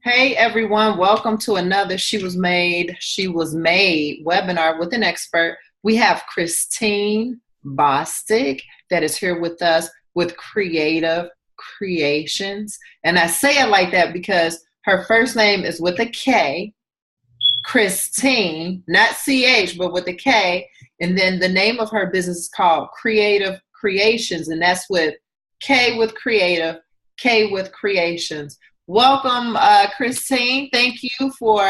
Hey everyone, welcome to another She Was Made webinar with an expert. We have Kristen Bostic that is here with us with Kreations. And I say it like that because her first name is with a K, Christine, not CH, but with a K. And then the name of her business is called Kreations, and that's with K with creative, K with Kreations. Welcome, Christine. Thank you for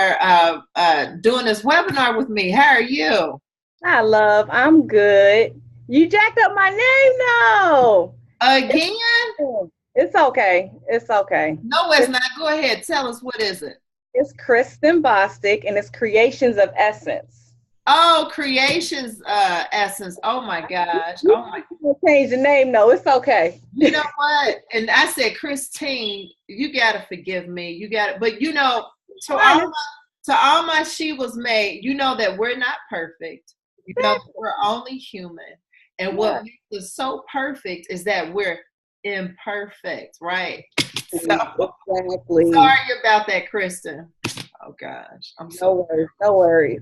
doing this webinar with me. How are you? I'm good. You jacked up my name though. Again? It's okay. It's okay. No, it's not. Go ahead. Tell us, what is it? It's Kristen Bostic and it's Kreations of Essence. Oh, Kreations Essence. Oh my gosh. You Oh my. change the name though. It's okay. You know what? And I said, Christine, you gotta forgive me. You got it. But to all my She Was Made, you know that we're not perfect. You know that we're only human. And what makes us so perfect is that we're imperfect, right? So Exactly. sorry about that, Kristen. Oh gosh, I'm so No worries.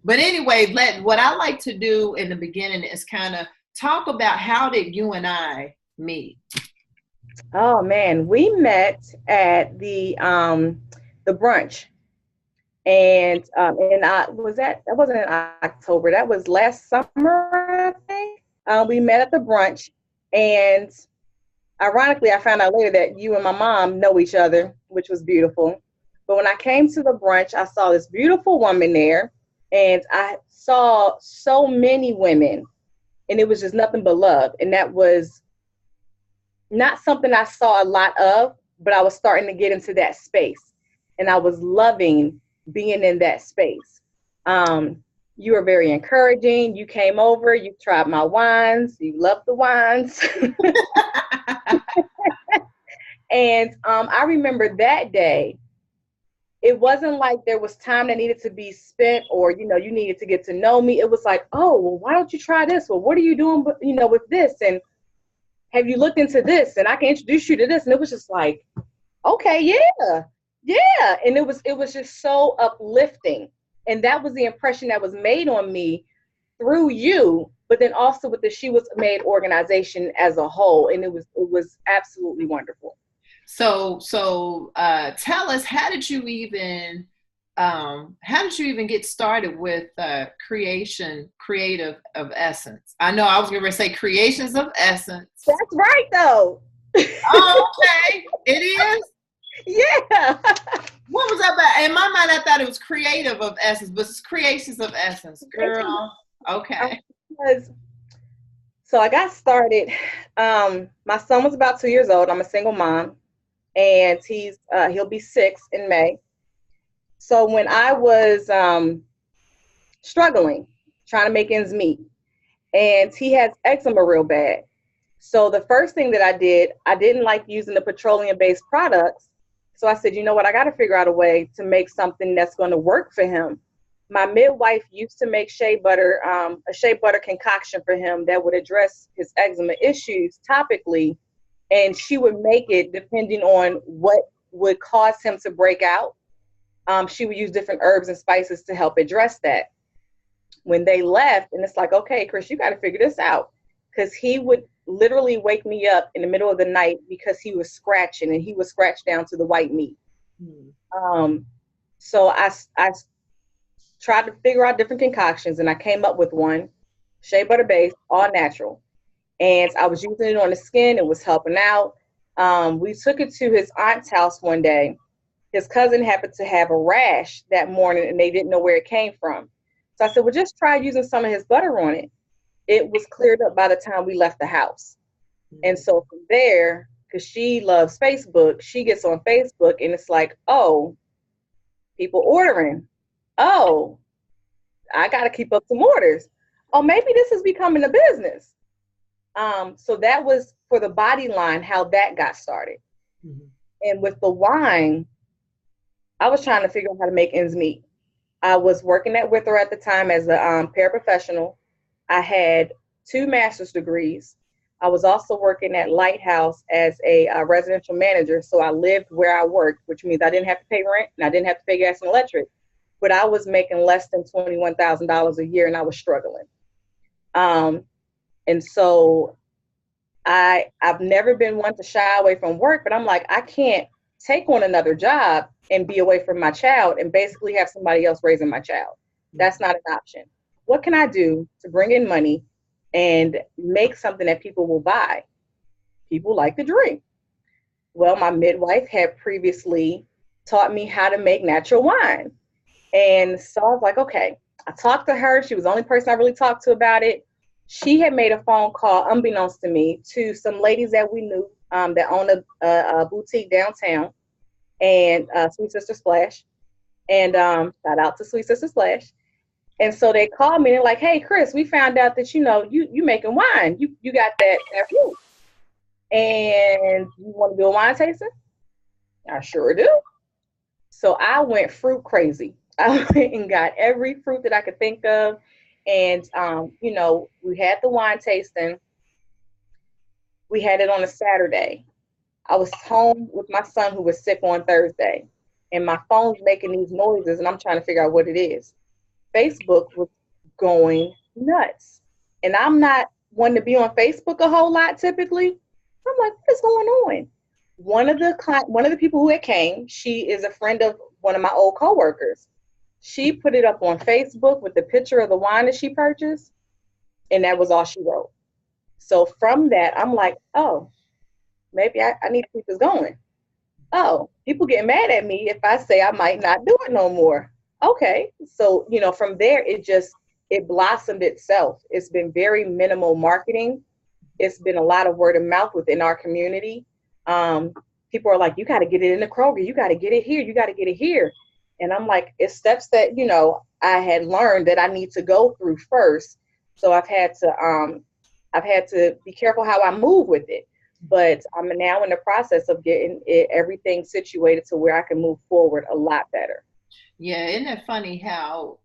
But anyway, what I like to do in the beginning is kind of talk about how did you and I meet? Oh man, we met at the brunch, and I was that wasn't in October. That was last summer, I think. We met at the brunch, and ironically, I found out later that you and my mom know each other, which was beautiful. But when I came to the brunch, I saw this beautiful woman there, and I saw so many women, and it was just nothing but love. And that was not something I saw a lot of, but I was starting to get into that space, and I was loving being in that space. You were very encouraging. You came over, you tried my wines, you loved the wines. And I remember that day, it wasn't like there was time that needed to be spent or, you needed to get to know me. It was like, oh, well, why don't you try this? Well, what are you doing, with this? And have you looked into this? And I can introduce you to this. And it was just like, okay, yeah. Yeah. And it was just so uplifting. And that was the impression that was made on me through you, but then also with the She Was Made organization as a whole. And it was absolutely wonderful. So tell us, how did you even get started with creative of essence? I know I was going to say Kreations of Essence. That's right, though. Oh, okay. It is? Yeah. What was that about? In my mind, I thought it was Creative of Essence, but it's Kreations of Essence. Girl, okay. So I got started. My son was about 2 years old. I'm a single mom, and he'll be 6 in May. So when I was struggling, trying to make ends meet, and he has eczema real bad. So the first thing that I did, I didn't like using the petroleum-based products. So I said, you know what, I got to figure out a way to make something that's going to work for him. My midwife used to make a shea butter concoction for him that would address his eczema issues topically. And she would make it depending on what would cause him to break out. She would use different herbs and spices to help address that. When they left, and it's like, okay, Chris, you got to figure this out. Because he would literally wake me up in the middle of the night because he was scratching, and he was scratched down to the white meat. So I tried to figure out different concoctions, and I came up with one, shea butter based, all natural. And I was using it on the skin. It was helping out. We took it to his aunt's house one day. His cousin happened to have a rash that morning, and they didn't know where it came from. So I said, well, just try using some of his butter on it. It was cleared up by the time we left the house. And so from there, because she loves Facebook, she gets on Facebook, and it's like, oh, people ordering. Oh, I got to keep up some orders. Oh, maybe this is becoming a business. So that was for the body line, how that got started. And with the wine, I was trying to figure out how to make ends meet. I was working at Wither at the time as a paraprofessional. I had 2 master's degrees. I was also working at Lighthouse as a residential manager. So I lived where I worked, which means I didn't have to pay rent and I didn't have to pay gas and electric. But I was making less than $21,000 a year and I was struggling. And so I've never been one to shy away from work, but I'm like, I can't take on another job and be away from my child and basically have somebody else raising my child. That's not an option. What can I do to bring in money and make something that people will buy? People like to drink. Well, my midwife had previously taught me how to make natural wine. And so I was like, okay, I talked to her. She was the only person I really talked to about it. She had made a phone call, unbeknownst to me, to some ladies that we knew that owned a boutique downtown, and Sweet Sister Splash. And shout out to Sweet Sister Splash. And so they called me and they're like, hey, Chris, we found out that, you making wine. You got that fruit. And you want to do a wine tasting? I sure do. So I went fruit crazy. I went and got every fruit that I could think of. And, we had the wine tasting. We had it on a Saturday. I was home with my son who was sick on Thursday. And my phone's making these noises and I'm trying to figure out what it is. Facebook was going nuts. And I'm not one to be on Facebook a whole lot typically. I'm like, what is going on? One of the people who had came, she is a friend of one of my old coworkers. She put it up on Facebook with the picture of the wine that she purchased, and that was all she wrote. So from that, I'm like, oh, maybe I need to keep this going. Oh, people get mad at me if I say I might not do it no more. Okay. So, from there, it blossomed itself. It's been very minimal marketing. It's been a lot of word of mouth within our community. People are like, you got to get it in the Kroger. You got to get it here. You got to get it here. And I'm like, it's steps that, I had learned that I need to go through first. So I've had to be careful how I move with it. But I'm now in the process of getting everything situated to where I can move forward a lot better. Yeah, isn't it funny how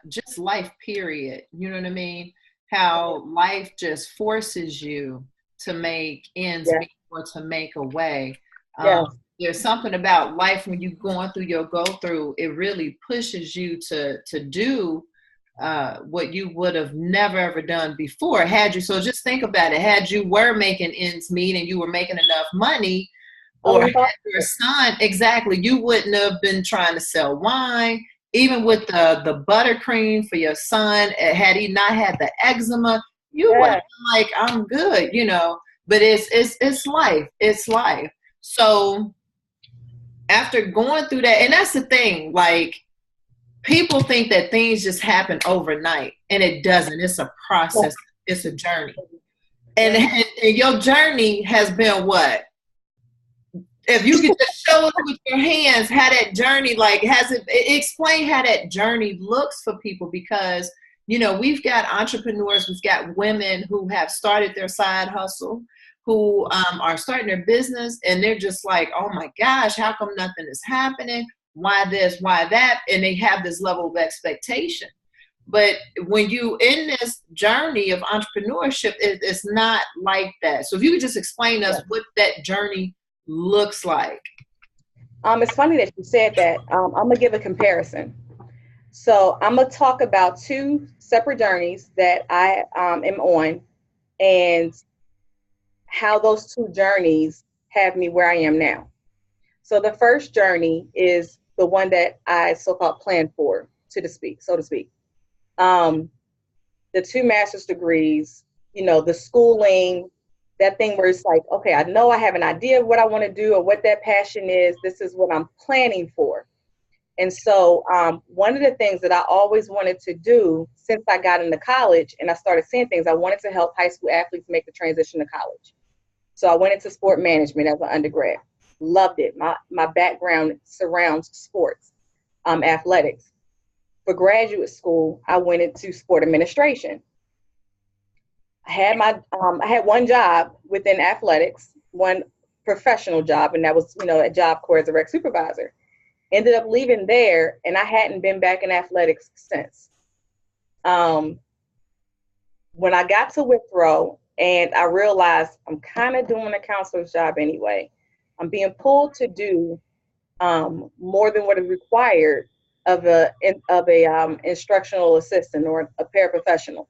just life, period, you know what I mean? How life just forces you to make ends meet or to make a way. There's something about life when you're going through your go-through, it really pushes you to do what you would have never ever done before so just think about it, had you were making ends meet and you were making enough money, or had your son, exactly, you wouldn't have been trying to sell wine, even with the buttercream for your son. Had he not had the eczema, you would have been like, I'm good, but it's life. So after going through that, and that's the thing, like, people think that things just happen overnight, and it doesn't. It's a process. It's a journey. And your journey has been what? If you could just show us with your hands how that journey, like, explain how that journey looks for people, because, we've got entrepreneurs, we've got women who have started their side hustle, who are starting their business, and they're just like, oh my gosh, how come nothing is happening? Why this, why that? And they have this level of expectation. But when you in this journey of entrepreneurship, it's not like that. So if you could just explain to us what that journey looks like. It's funny that you said that. I'm going to give a comparison. So I'm going to talk about two separate journeys that I am on, and how those two journeys have me where I am now. So the first journey is the one that I so-called planned for, so to speak. The 2 master's degrees, the schooling, that thing where it's like, okay, I know I have an idea of what I want to do or what that passion is. This is what I'm planning for. And so one of the things that I always wanted to do since I got into college and I started seeing things, I wanted to help high school athletes make the transition to college. So I went into sport management as an undergrad. Loved it. My background surrounds sports, athletics. For graduate school, I went into sport administration. I had one job within athletics, one professional job, and that was, a Job Corps as a rec supervisor. Ended up leaving there, and I hadn't been back in athletics since. When I got to Withrow And I realized I'm kind of doing a counselor's job anyway. I'm being pulled to do more than what is required of a instructional assistant or a paraprofessional.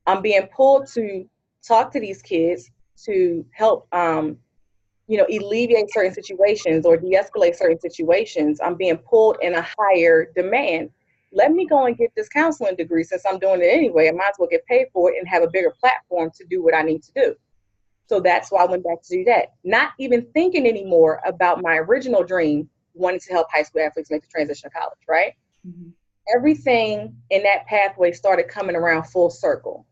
I'm being pulled to talk to these kids to help, alleviate certain situations or de-escalate certain situations. I'm being pulled in a higher demand. Let me go and get this counseling degree since I'm doing it anyway. I might as well get paid for it and have a bigger platform to do what I need to do. So that's why I went back to do that. Not even thinking anymore about my original dream, wanting to help high school athletes make the transition to college, right? Mm-hmm. Everything in that pathway started coming around full circle.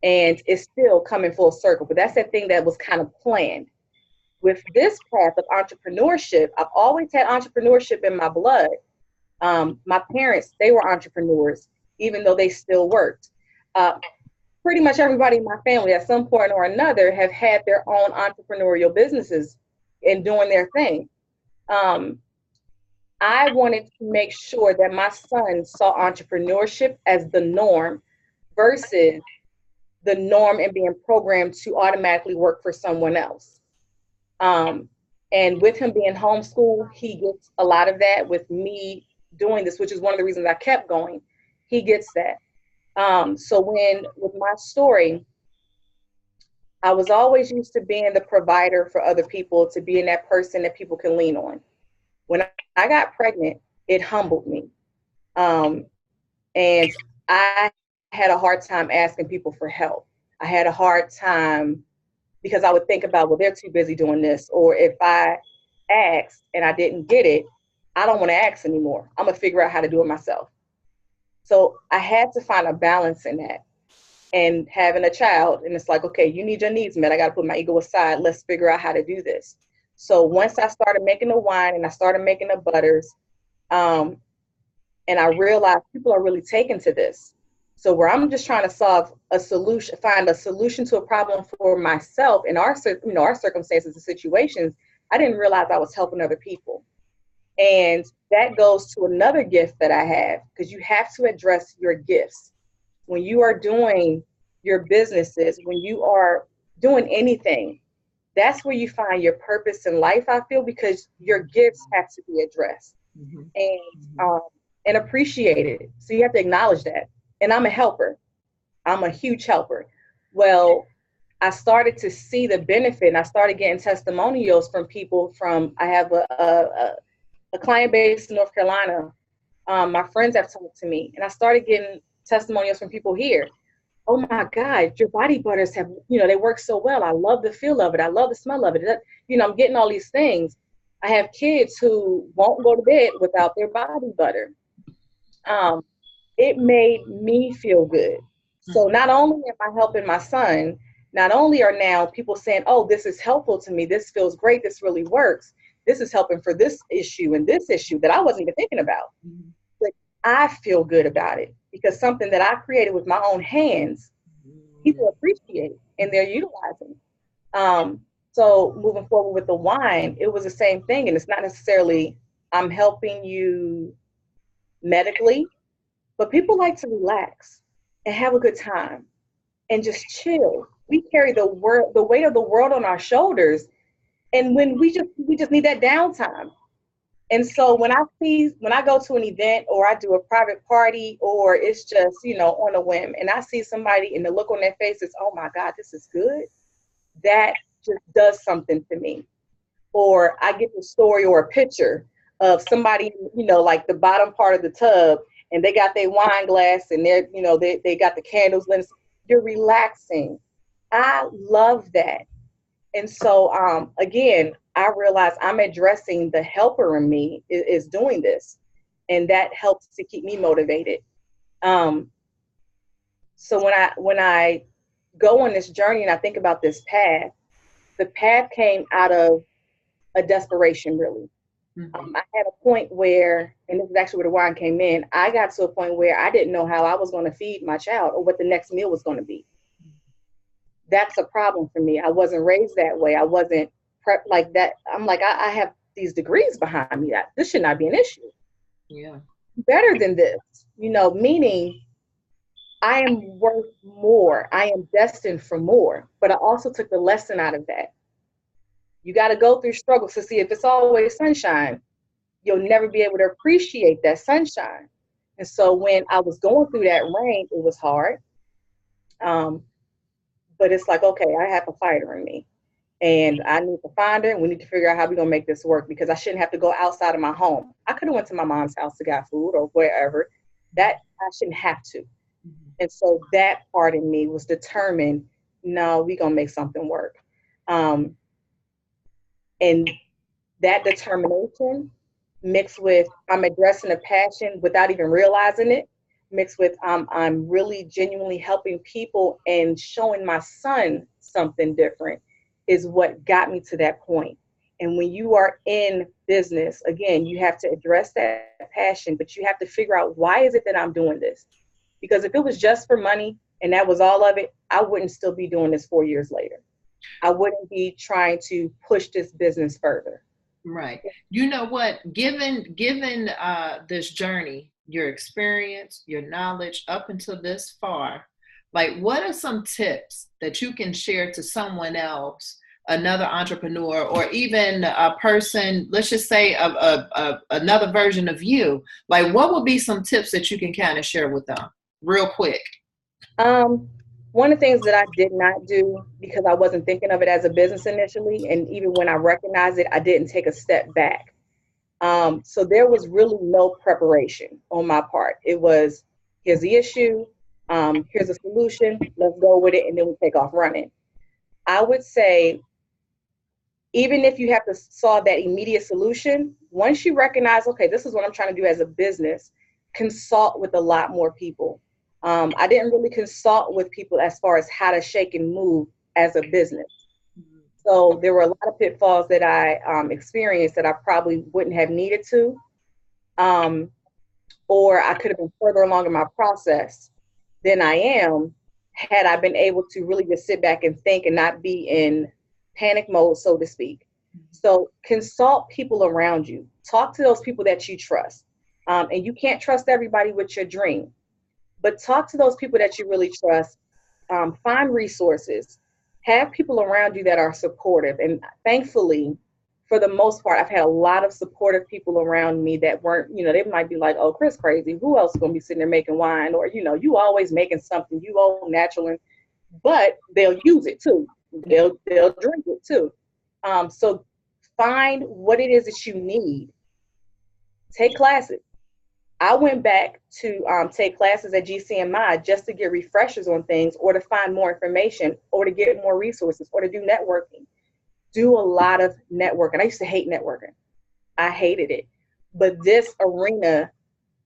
And it's still coming full circle. But that's that thing that was kind of planned. With this path of entrepreneurship, I've always had entrepreneurship in my blood. My parents, they were entrepreneurs, even though they still worked. Pretty much everybody in my family at some point or another have had their own entrepreneurial businesses and doing their thing. I wanted to make sure that my son saw entrepreneurship as the norm versus the norm and being programmed to automatically work for someone else. And with him being homeschooled, he gets a lot of that. With me doing this, which is one of the reasons I kept going, he gets that. So with my story, I was always used to being the provider for other people, to being that person that people can lean on. When I got pregnant, it humbled me. And I had a hard time asking people for help. I had a hard time because I would think about, well, they're too busy doing this. Or if I asked and I didn't get it, I don't want to ask anymore. I'm going to figure out how to do it myself. So I had to find a balance in that. And having a child, and it's like, okay, you need your needs met. I got to put my ego aside. Let's figure out how to do this. So once I started making the wine and I started making the butters, and I realized people are really taken to this. So where I'm just trying to find a solution to a problem for myself in our circumstances and situations, I didn't realize I was helping other people. And that goes to another gift that I have, because you have to address your gifts. When you are doing your businesses, when you are doing anything, that's where you find your purpose in life, I feel, because your gifts have to be addressed and appreciated. So you have to acknowledge that. And I'm a helper. I'm a huge helper. Well, I started to see the benefit, and I started getting testimonials from people I have a client base in North Carolina. My friends have talked to me, and I started getting testimonials from people here. Oh my God, your body butters have, they work so well. I love the feel of it. I love the smell of it. I'm getting all these things. I have kids who won't go to bed without their body butter. It made me feel good. So not only am I helping my son, not only are now people saying, oh, this is helpful to me. This feels great. This really works. This is helping for this issue and this issue that I wasn't even thinking about. But I feel good about it because something that I created with my own hands, people appreciate and they're utilizing. So moving forward with the wine, it was the same thing. And it's not necessarily I'm helping you medically, but people like to relax and have a good time and just chill. We carry the weight of the world on our shoulders. And when we just need that downtime. And so when I go to an event or I do a private party or it's just, on a whim and I see somebody and the look on their face is, oh my God, this is good. That just does something to me. Or I get the story or a picture of somebody, like the bottom part of the tub and they got their wine glass and they're, they got the candles lit. You're relaxing. I love that. And so, again, I realize I'm addressing the helper in me is doing this, and that helps to keep me motivated. So when I go on this journey and I think about this path, the path came out of a desperation, really. I had a point where, and this is actually where the wine came in, I got to a point where I didn't know how I was going to feed my child or what the next meal was going to be. That's a problem for me. I wasn't raised that way. I wasn't prepped like that. I'm like, I have these degrees behind me. This should not be an issue. Yeah. Better than this, meaning I am worth more. I am destined for more. But I also took the lesson out of that. You got to go through struggles to see if it's always sunshine. You'll never be able to appreciate that sunshine. And so when I was going through that rain, it was hard. Um, but it's like, okay, I have a fighter in me. And I need to find her, and we need to figure out how we're going to make this work, because I shouldn't have to go outside of my home. I could have went to my mom's house to get food or wherever. That I shouldn't have to. And so that part in me was determined, no, we're going to make something work. And that determination mixed with I'm addressing a passion without even realizing it, mixed with I'm really genuinely helping people and showing my son something different is what got me to that point. And when you are in business, again, you have to address that passion, but you have to figure out, why is it that I'm doing this? Because if it was just for money and that was all of it, I wouldn't still be doing this 4 years later. I wouldn't be trying to push this business further. Right. You know what? Given this journey, your experience, your knowledge up until this far, like, what are some tips that you can share to someone else, another entrepreneur, or even a person, let's just say another version of you? Like, what would be some tips that you can kind of share with them real quick? One of the things that I did not do, because I wasn't thinking of it as a business initially, and even when I recognized it, I didn't take a step back. So there was really no preparation on my part. It was, here's the issue, here's a solution, let's go with it, and then we take off running. I would say, even if you have to solve that immediate solution, once you recognize, okay, this is what I'm trying to do as a business, consult with a lot more people. I didn't really consult with people as far as how to shake and move as a business. So there were a lot of pitfalls that I experienced that I probably wouldn't have needed to, or I could have been further along in my process than I am had I been able to really just sit back and think and not be in panic mode, so to speak. So consult people around you. Talk to those people that you trust. And you can't trust everybody with your dream, but talk to those people that you really trust. Find resources. Have people around you that are supportive. And thankfully, for the most part, I've had a lot of supportive people around me that weren't, they might be like, oh, Chris crazy. Who else is going to be sitting there making wine? Or, you always making something, you own natural. But they'll use it too. They'll drink it too. So find what it is that you need. Take classes. I went back to take classes at GCMI just to get refreshers on things, or to find more information, or to get more resources, or to do networking. Do a lot of networking. I used to hate networking. I hated it. But this arena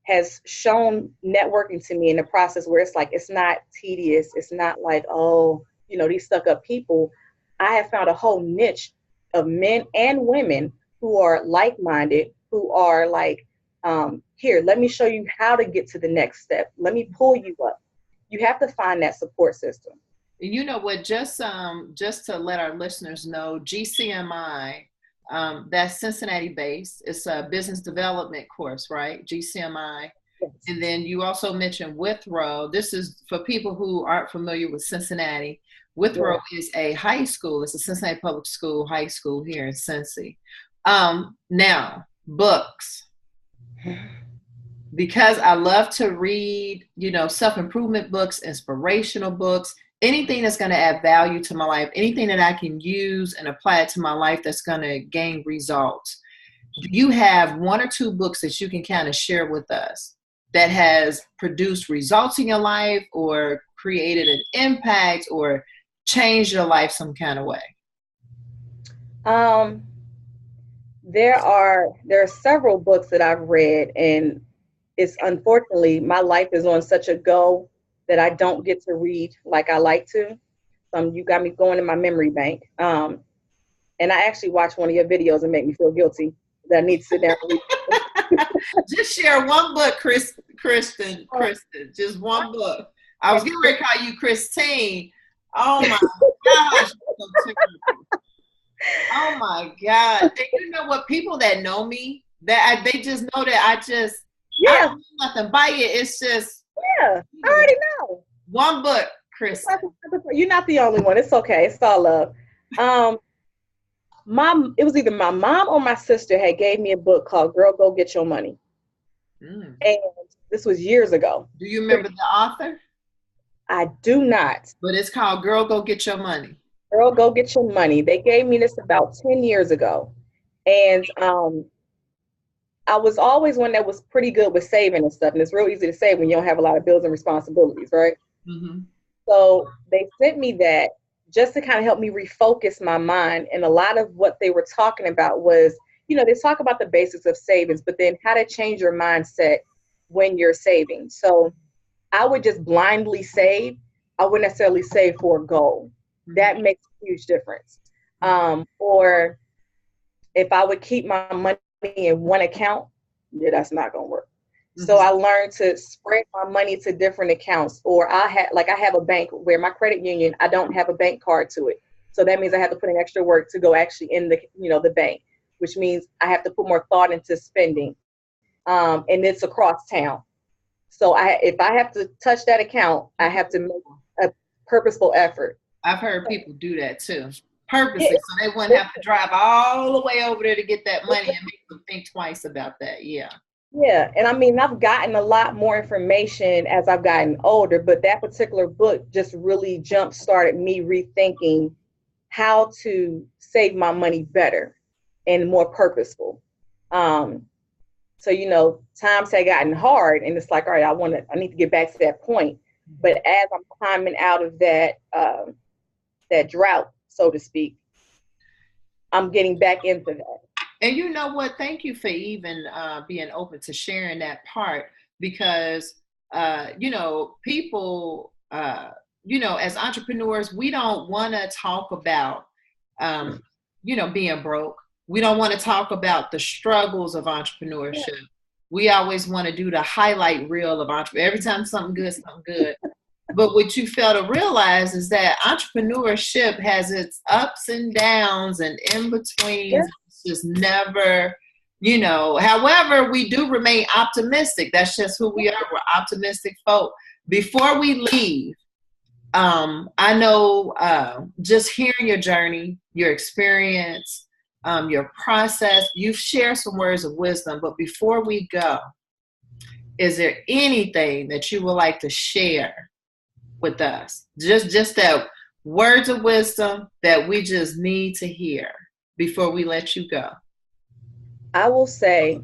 has shown networking to me in the process, where it's like, it's not tedious. It's not like, oh, these stuck up people. I have found a whole niche of men and women who are like-minded, who are like, here, let me show you how to get to the next step. Let me pull you up. You have to find that support system. You know what, just to let our listeners know, GCMI, that's Cincinnati based. It's a business development course, right? GCMI. Yes. And then you also mentioned Withrow. This is for people who aren't familiar with Cincinnati. Withrow is a high school. It's a Cincinnati Public School high school here in Cincy. Now, books. Because I love to read, self-improvement books, inspirational books, anything that's going to add value to my life, anything that I can use and apply it to my life that's going to gain results. Do you have one or two books that you can kind of share with us that has produced results in your life, or created an impact, or changed your life some kind of way? There are several books that I've read, and it's unfortunately, my life is on such a go that I don't get to read like I like to. You got me going in my memory bank. And I actually watched one of your videos and make me feel guilty that I need to sit down and read. Just share one book, Kristen. Just one book. I was getting ready to call you Christine. Oh my gosh. Oh my God. And you know what? People that know me, they just know that I don't do nothing by it. It's just. Yeah, I already know. One book, Kristen. You're not the only one. It's okay. It's all love. It was either my mom or my sister had gave me a book called Girl, Go Get Your Money. Mm. And this was years ago. Do you remember the author? I do not. But it's called Girl, Go Get Your Money. Girl, Go Get Your Money. They gave me this about 10 years ago. And I was always one that was pretty good with saving and stuff. And it's real easy to save when you don't have a lot of bills and responsibilities, right? Mm-hmm. So they sent me that just to kind of help me refocus my mind. And a lot of what they were talking about was, you know, they talk about the basics of savings, but then how to change your mindset when you're saving. So I would just blindly save. I wouldn't necessarily save for a goal. That makes a huge difference. Or if I would keep my money in one account, yeah, that's not going to work. Mm-hmm. So I learned to spread my money to different accounts, or I have a bank where my credit union, I don't have a bank card to it. So that means I have to put in extra work to go actually in the bank, which means I have to put more thought into spending. And it's across town. So if I have to touch that account, I have to make a purposeful effort. I've heard people do that too, purposely, so they wouldn't have to drive all the way over there to get that money and make them think twice about that. Yeah. Yeah, and I mean, I've gotten a lot more information as I've gotten older, but that particular book just really jump-started me rethinking how to save my money better and more purposeful. So, you know, times had gotten hard, and it's like, all right, I need to get back to that point. But as I'm climbing out of that drought, so to speak, I'm getting back into that. And you know what? Thank you for even being open to sharing that part, because, you know, people, you know, as entrepreneurs, we don't want to talk about, you know, being broke. We don't want to talk about the struggles of entrepreneurship. Yeah. We always want to do the highlight reel of entrepreneurship. Every time something good. But what you fail to realize is that entrepreneurship has its ups and downs and in-betweens. Yeah. It's just never, you know, however, we do remain optimistic. That's just who we are. We're optimistic folk. Before we leave, I know just hearing your journey, your experience, your process, you've shared some words of wisdom, but before we go, is there anything that you would like to share with us? Just that words of wisdom that we just need to hear before we let you go. I will say,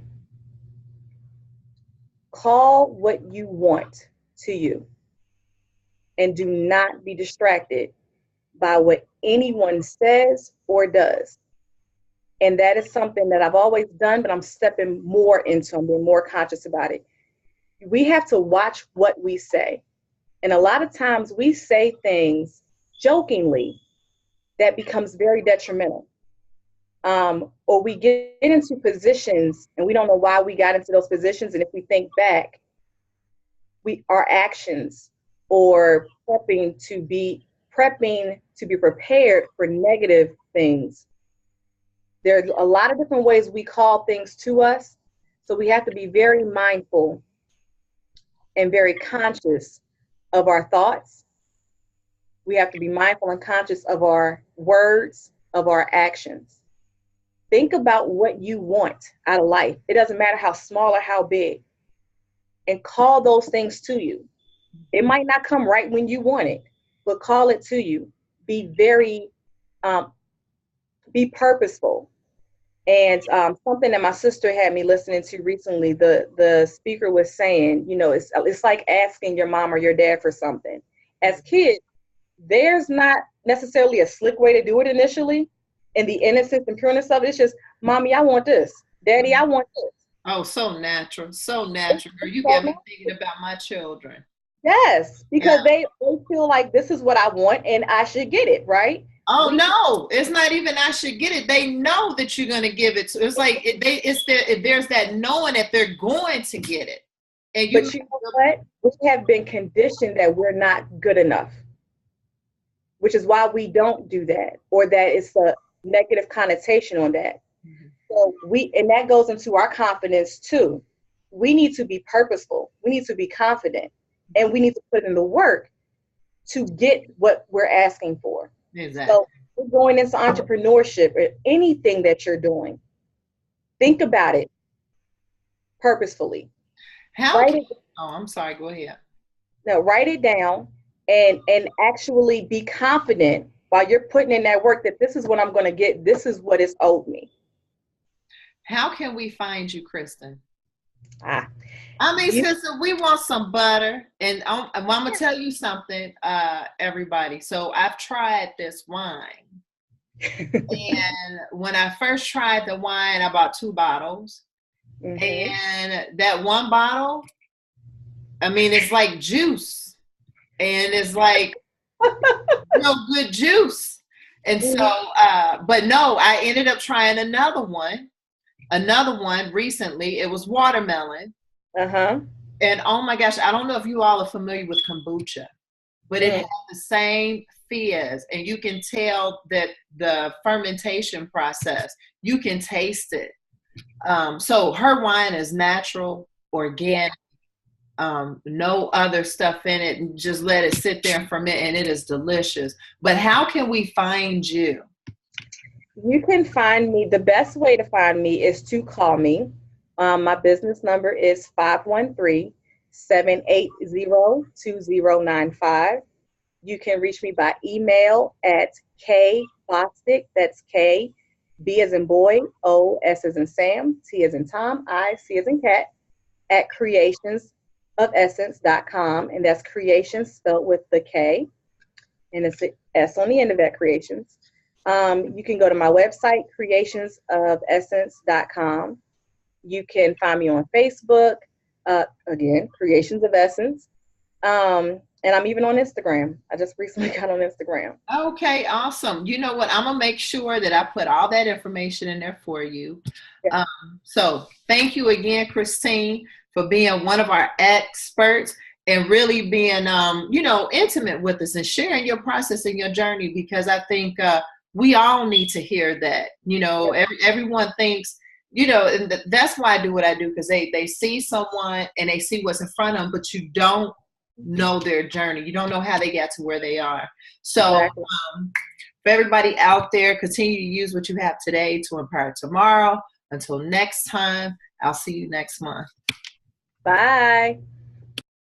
call what you want to you, and do not be distracted by what anyone says or does. And that is something that I've always done, but I'm stepping more into. I'm being more conscious about it. We have to watch what we say. And a lot of times we say things jokingly that becomes very detrimental. Or we get into positions and we don't know why we got into those positions. And if we think back, our actions or prepping to be prepared for negative things. There's a lot of different ways we call things to us. So we have to be very mindful and very conscious of our thoughts. We have to be mindful and conscious of our words, of our actions. Think about what you want out of life. It doesn't matter how small or how big. And call those things to you. It might not come right when you want it, but call it to you. Be very, be purposeful. And something that my sister had me listening to recently, the speaker was saying, you know, it's like asking your mom or your dad for something. As kids, there's not necessarily a slick way to do it initially. And the innocence and pureness of it, it's just, Mommy, I want this. Daddy, I want this. Oh, so natural. So natural. Girl, you got me thinking about my children. Yes, because they feel like this is what I want and I should get it, right? Oh, no, it's not even I should get it. They know that you're going to give it to. It's like there's that knowing that they're going to get it. And but you know what? We have been conditioned that we're not good enough, which is why we don't do that, or that it's a negative connotation on that. Mm-hmm. So and that goes into our confidence too. We need to be purposeful. We need to be confident, and we need to put in the work. to get what we're asking for. Exactly. So we're going into entrepreneurship or anything that you're doing. Think about it purposefully. I'm sorry, go ahead. No, write it down and actually be confident while you're putting in that work that this is what I'm going to get. This is what is owed me. How can we find you, Kristen? I mean, sister, we want some butter. And I'm going to tell you something, everybody. So I've tried this wine. And when I first tried the wine, I bought 2 bottles. Mm-hmm. And that one bottle, I mean, it's like juice. And it's like good juice. And so, but no, I ended up trying another one recently. It was watermelon. And oh my gosh, I don't know if you all are familiar with kombucha, but it has the same fizz, and you can tell that the fermentation process, you can taste it. So her wine is natural, organic, no other stuff in it, and just let it sit there and ferment, and it is delicious. But how can we find you? You can find me, the best way to find me is to call me. My business number is 513-780-2095. You can reach me by email at kbostic, that's K, B as in boy, O, S as in Sam, T as in Tom, I, C as in cat, at kreationsofessence.com. And that's creations spelled with the K, and it's the S on the end of that, creations. You can go to my website, creationsofessence.com. You can find me on Facebook, again, Kreations of Essence. And I'm even on Instagram. I just recently got on Instagram. Okay, awesome. You know what? I'm going to make sure that I put all that information in there for you. Yeah. So thank you again, Christine, for being one of our experts and really being, intimate with us and sharing your process and your journey, because I think we all need to hear that. Everyone thinks, and that's why I do what I do, because they see someone and they see what's in front of them, but you don't know their journey. You don't know how they got to where they are. So exactly. For everybody out there, continue to use what you have today to empower tomorrow. Until next time, I'll see you next month. Bye.